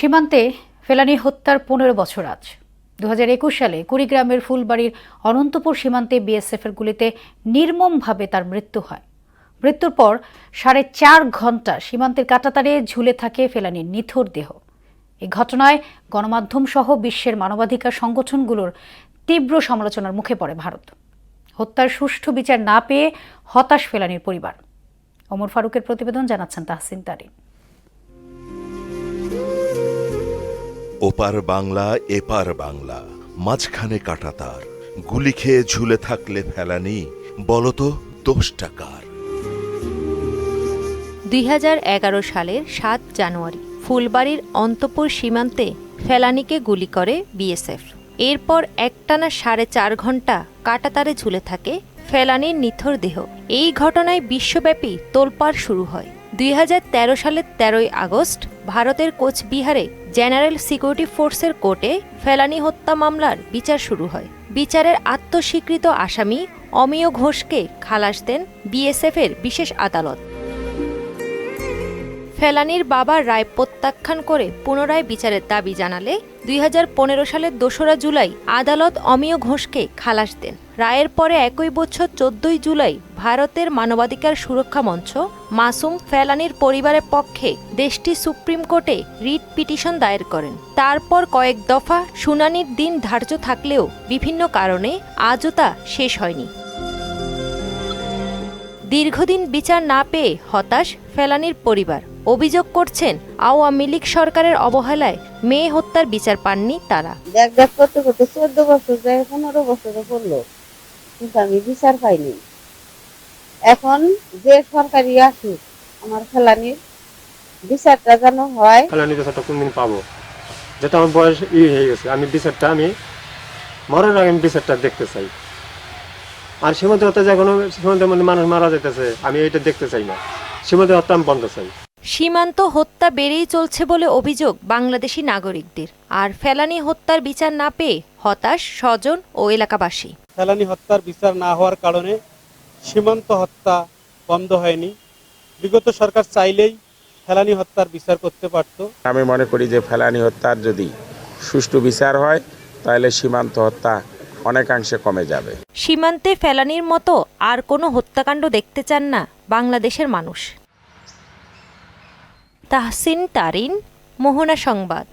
সীমান্তে ফেলানী হত্যার ১৫ বছর আজ ২০২১ সালে কুড়িগ্রামের ফুলবাড়ির অনন্তপুর সীমান্তে বিএসএফের গুলিতে নির্মমভাবে তার মৃত্যু হয়। মৃত্যুর পর ৪.৫ ঘণ্টা সীমান্তের কাঁটাতারে ঝুলে থাকে ফেলানীর নিথর দেহ। এই ঘটনায় গণমাধ্যম সহ বিশ্বের মানবাধিকার সংগঠনগুলোর তীব্র সমালোচনার মুখে পড়ে ভারত। হত্যার সুষ্ঠু বিচার না পেয়ে হতাশ ফেলানীর পরিবার। ওমর ফারুকের প্রতিবেদন, জানাচ্ছেন তাহসিন তারিন। ওপার বাংলা এপার বাংলা, মাঝখানে কাঁটাতার, গুলি খেয়ে ঝুলে থাকলে ফেলানি, বলতো দোষটা কার? ২০১১ সালের ৭ জানুয়ারি ফুলবাড়ির অন্তপুর সীমান্তে ফেলানীকে গুলি করে বিএসএফ। এরপর একটানা ৪.৫ ঘণ্টা কাঁটাতারে ঝুলে থাকে ফেলানীর নিথর দেহ। এই ঘটনায় বিশ্বব্যাপী তোলপাড় শুরু হয়। ২০১৩ সালের ১৩ই আগস্ট ভারতের কোচবিহারে জেনারেল সিকিউরিটি ফোর্সের কোর্টে ফেলানী হত্যা মামলার বিচার শুরু হয়। বিচারের আত্মস্বীকৃত আসামি অমিয় ঘোষকে খালাস দেন বিএসএফের বিশেষ আদালত। ফেলানীর বাবা রায় প্রত্যাখ্যান করে পুনরায় বিচারের দাবি জানালে ২০১৫ সালের ২রা জুলাই আদালত অমিয় ঘোষকে খালাস দেন। রায়ের পরে একই বছর ১৪ই জুলাই ভারতের মানবাধিকার সুরক্ষা মঞ্চ মাসুম ফেলানীর পরিবারের পক্ষে দেশটির সুপ্রিম কোর্টে রিট পিটিশন দায়ের করেন। তারপর কয়েক দফা শুনানির দিন ধার্য থাকলেও বিভিন্ন কারণে আজও তা শেষ হয়নি। দীর্ঘদিন বিচার না পেয়ে হতাশ ফেলানীর পরিবার। অভিযোগ করছেন আওয়ামী লীগ সরকারের অবহেলায় মেয়ে হত্যার বিচার পাননি তারা। দেখ করতে করতে ১৪ বছর যায়, ১৫ বছরে পড়লো, কিন্তু আমি বিচার পাইনি। এখন যে সরকারি আসুক, আমার ফেলানীর বিচারটা যেন হয়। ফেলানীর বিচারটা কোনদিন পাবো? যেটা আমার বয়স হয়ে গেছে, আমি বিচারটা মরার আগে আমি বিচারটা দেখতে চাই। আর সীমান্ত হত্যা যখন সীমান্তের মধ্যে মানুষ মারা যেতেছে, আমি এটা দেখতে চাই না। সীমান্ত হত্যা আমি বন্ধ চাই। সীমান্ত হত্যা বেড়েই চলছে বলে অভিযোগ বাংলাদেশি নাগরিকদের। আর ফেলানী হত্যার বিচার না পেয়ে হতাশ স্বজন ও এলাকাবাসী। ফেলানী হত্যার বিচার না হওয়ার কারণে সীমান্ত হত্যা বন্ধ হয়নি। বিগত সরকার চাইলেই ফেলানী হত্যার বিচার করতে পারত। আমি মনে করি যে ফেলানী হত্যার যদি সুষ্ঠু বিচার হয় তাহলে সীমান্ত হত্যা অনেকাংশে কমে যাবে। সীমান্তে ফেলানীর মতো আর কোনো হত্যাকাণ্ড দেখতে চান না বাংলাদেশের মানুষ। তাহসিন তারিন, মোহনা সংবাদ।